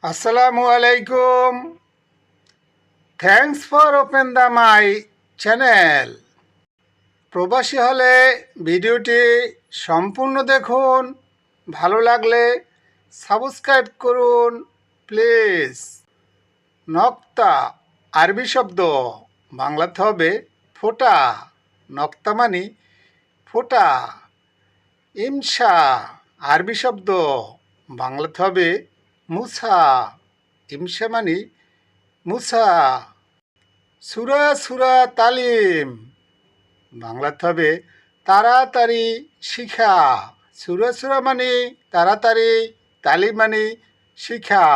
আসসালামু আলাইকুম। Thanks for open the my channel. প্রবাসী হলে ভিডিওটি সম্পূর্ণ দেখুন। ভালো লাগলে সাবস্ক্রাইব করুন প্লিজ। নক্তা আরবি শব্দ, বাংলাতে হবে ফোঁটা। নক্তা মানে ফোঁটা। ইমসা আরবি শব্দ, বাংলাতে হবে মুসা। ইমসা মানে মুসা। সূরা সূরা তালিম, বাংলাতে হবে তাড়াতাড়ি শিখা। সূরা সূরা মানে তাড়াতাড়ি, তালিম মানে শিখা,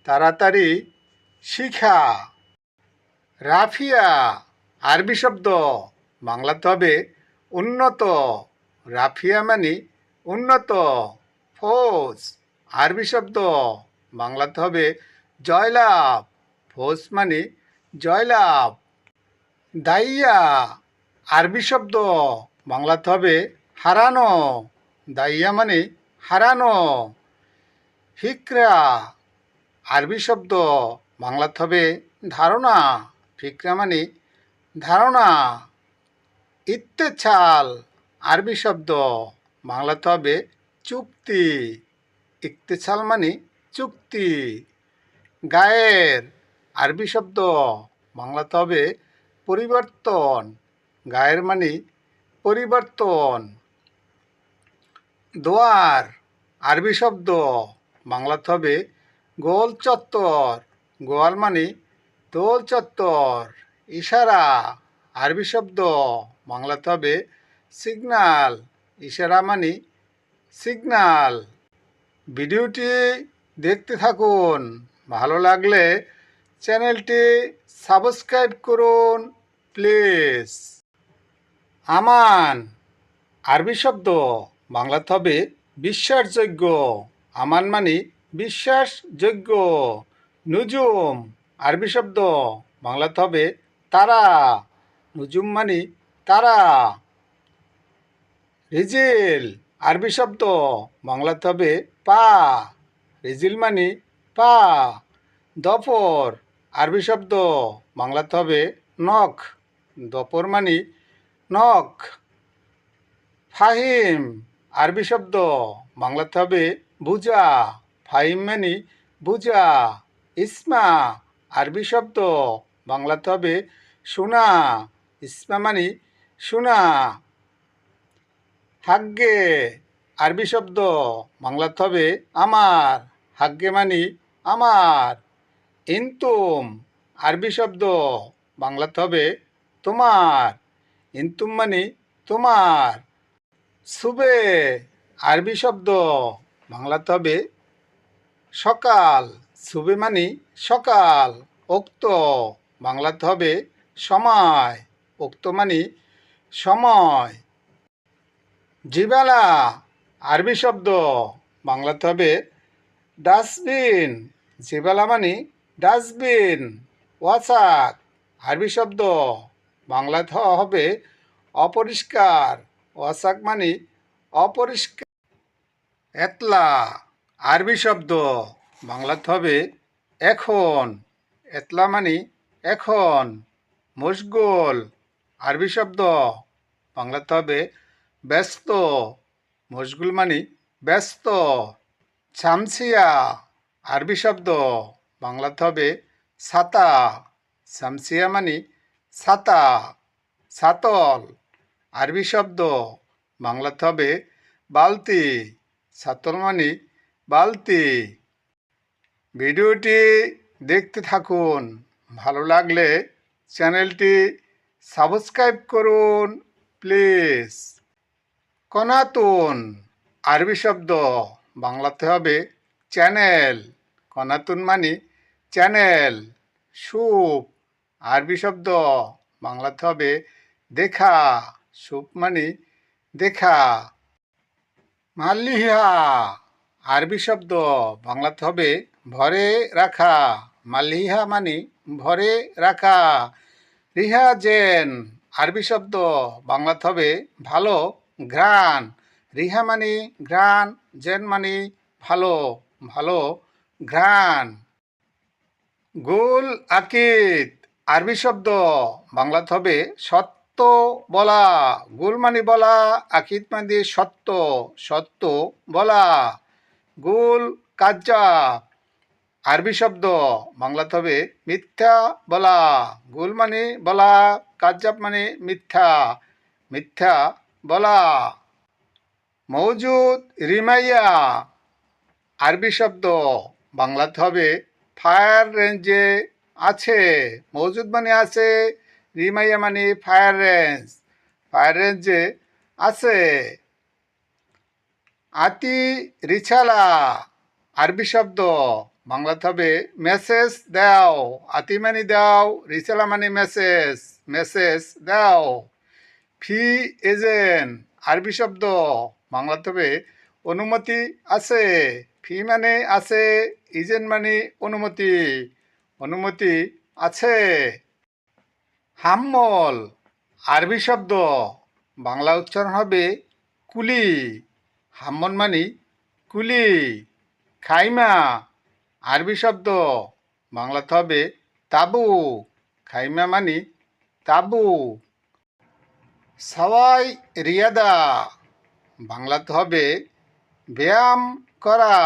তাড়াতাড়ি শিখা। রাফিয়া আরবি শব্দ, বাংলাতে হবে উন্নত। রাফিয়া মানে উন্নত। ফৌজ আরবি শব্দ, বাংলাতে হবে জয়লাভ। ফৌজ মানে জয়লাভ। দাইয়া আরবি শব্দ, বাংলাতে হবে হারানো। দাইয়া মানে হারানো। ফিকরা আরবি শব্দ, বাংলাতে হবে ধারণা। ফিকরা মানে ধারণা। ইত্তেছাল আরবি শব্দ, বাংলাতে হবে চুক্তি। ইত্তেছাল মানে চুক্তি। গায়ের আরবি শব্দ, বাংলাতে হবে পরিবর্তন। গায়ের মানে পরিবর্তন। দোয়ার আরবি শব্দ, বাংলাতে হবে গোল চত্বর। গোয়াল মানে দোল চত্বর। ইশারা আরবি শব্দ, বাংলাতে হবে সিগনাল। ইশারা মানে সিগনাল। ভিডিওটি দেখতে থাকুন। ভালো লাগলে চ্যানেলটি সাবস্ক্রাইব করুন প্লিজ। আমান আরবি শব্দ, বাংলাতে হবে বিশ্বাসযোগ্য। আমান মানে বিশ্বাসযোগ্য। নুজুম আরবি শব্দ, বাংলাতে হবে তারা। নুজুম মানে তারা। রিজিল আরবি শব্দ, বাংলাতে হবে পা। রিজিল মানে পা। দফর আরবি শব্দ, বাংলাতে হবে নখ। দফর মানে নখ। ফাহিম আরবি শব্দ, বাংলাতে হবে বুঝা। ফাহিম মানে বুঝা। ইসমা আরবি শব্দ, বাংলাতে হবে শোনা। ইসমা মানে শোনা। হাগ্গে আরবি শব্দ, বাংলাতে হবে আমার। হাগ্গে মানে আমার। ইনতুম আরবি শব্দ, বাংলাতে হবে তোমার। ইনতুম মানে তোমার। সুবে আরবি শব্দ, বাংলাতে হবে সকাল। সুবে মানে সকাল। উক্ত বাংলাতে হবে সময়। উক্ত মানে সময়। জিবালা আরবি শব্দ, বাংলাতে হবে ডাস্টবিন। জিবালা মানে ডাস্টবিন। ওয়াসাক আরবি শব্দ, বাংলাতে হবে অপরিষ্কার। ওয়াসাক মানে অপরিষ্কার। এতলা আরবি শব্দ, বাংলাতে হবে এখন। এতলা মানে এখন। মশগুল আরবি শব্দ, বাংলাতে হবে ব্যস্ত। মশগুল মানে ব্যস্ত। শামসিয়া আরবি শব্দ, বাংলাতে হবে ছাতা। শামসিয়া মানে ছাতা। ছাতল আরবি শব্দ, বাংলাতে হবে বালতি। ছাতল মানে বালতি। ভিডিওটি দেখতে থাকুন। ভালো লাগলে চ্যানেলটি সাবস্ক্রাইব করুন প্লিজ। কনাতুন আরবি শব্দ, বাংলাতে হবে চ্যানেল। কনাতুন মানে চ্যানেল। সুপ আরবি শব্দ, বাংলাতে হবে দেখা। সুপ মানে দেখা। মাল্লিহা আরবি শব্দ, বাংলাতে হবে ভরে রাখা। মাল্লিহা মানে ভরে রাখা। রিহা জেন আরবি শব্দ, বাংলাতে হবে ভালো ঘ্রাণ। রিহা মানে ঘ্রাণ, জেন মানে ভালো, ভালো ঘ্রাণ। গুল আকিদ আরবি শব্দ, বাংলাতে হবে সত্য বলা। গুল মানে বলা, আকিদ মানে সত্য, সত্য বলা। গুল কাজ্জাব আরবি শব্দ, বাংলাতে হবে মিথ্যা বলা। গুল মানে বলা, কাজ্জাব মানে মিথ্যা, মিথ্যা বলা। মৌজুদ রিমাইয়া আরবি শব্দ, বাংলাতে হবে ফায়ার রেঞ্জে আছে। মৌজুদ মানে আছে, রিমাইয়া মানে ফায়ার রেঞ্জ, ফায়ার রেঞ্জে আছে। আতি রিছালা আরবি শব্দ, বাংলাতে হবে মেসেজ দাও। আতি মানে দাও, রিছালা মানে মেসেজ, মেসেজ দাও। ফি এজেন্ট আরবি শব্দ, বাংলাতে হবে অনুমতি আছে। ফি মানে আছে, ইজেন্ট মানে অনুমতি, অনুমতি আছে। হাম্মল আরবি শব্দ, বাংলা উচ্চারণ হবে কুলি। হাম্মল মানে কুলি। খাইমা আরবি শব্দ, বাংলাতে হবে তাবু। খাইমা মানে তাবু। সওয়াই রিয়াদা বাংলাতে হবে ব্যায়াম করা।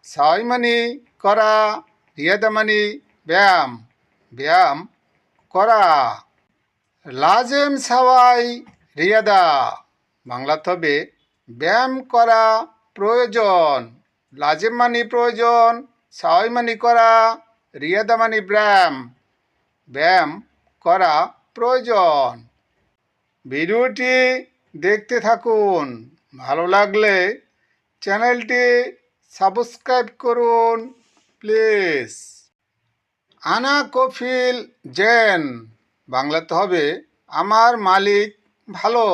সাওয়াই মানে করা, রিয়াদা মানে ব্যায়াম, ব্যায়াম করা। লাজেম সাওয়াই রিয়াদা বাংলাতে হবে ব্যায়াম করা প্রয়োজন। লাজেম মানে প্রয়োজন, সাওয়াই মানে করা, রিয়াদা মানে ব্যায়াম, ব্যায়াম করা প্রয়োজন। ভিডিওটি দেখতে থাকুন, ভালো লাগলে চ্যানেলটি সাবস্ক্রাইব করুন প্লিজ। আনা কফিল জেন বাংলাতে হবে আমার মালিক ভালো।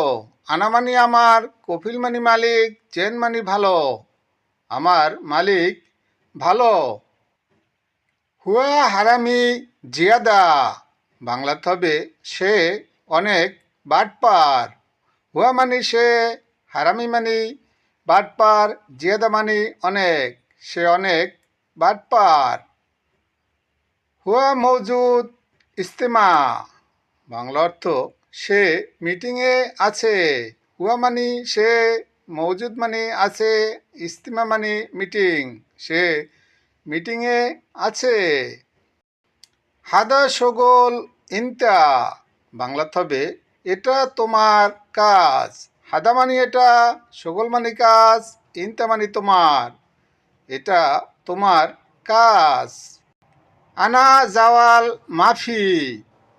আনা মানে আমার, কফিল মানে মালিক, জেন মানে ভালো, আমার মালিক ভালো। হুয়া হারামি জিয়াদা বাংলাতে হবে সে অনেক বাটপার। হুয়া মানে সে, হারামি মানে বাটপার, জিয়াদা মানে অনেক, সে অনেক বাটপার। হুয়া মৌজুদ ইস্তেমা বাংলা অর্থ সে মিটিংয়ে আছে। হুয়া মানে সে, মৌজুদ মানে আছে, ইস্তেমা মানে মিটিং, সে মিটিংয়ে আছে। হাদা শগল ইনতা বাংলাতে হবে এটা তোমার কাজ। হাদা মানে এটা, শগল মানে কাজ, ইনতা মানে তোমার, এটা তোমার কাজ। আনা জাওয়াল মাফি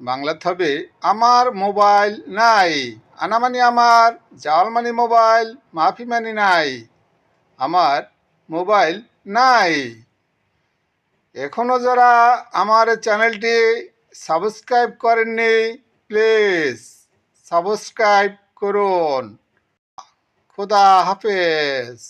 বাংলাতে হবে আমার মোবাইল নাই। আনা মানে আমার, জাওয়াল মানে মোবাইল, মাফি মানে নাই, আমার মোবাইল নাই। এখনও যারা আমার চ্যানেলটি সাবস্ক্রাইব করেননি প্লিজ সাবস্ক্রাইব করুন। খোদা হাফেজ।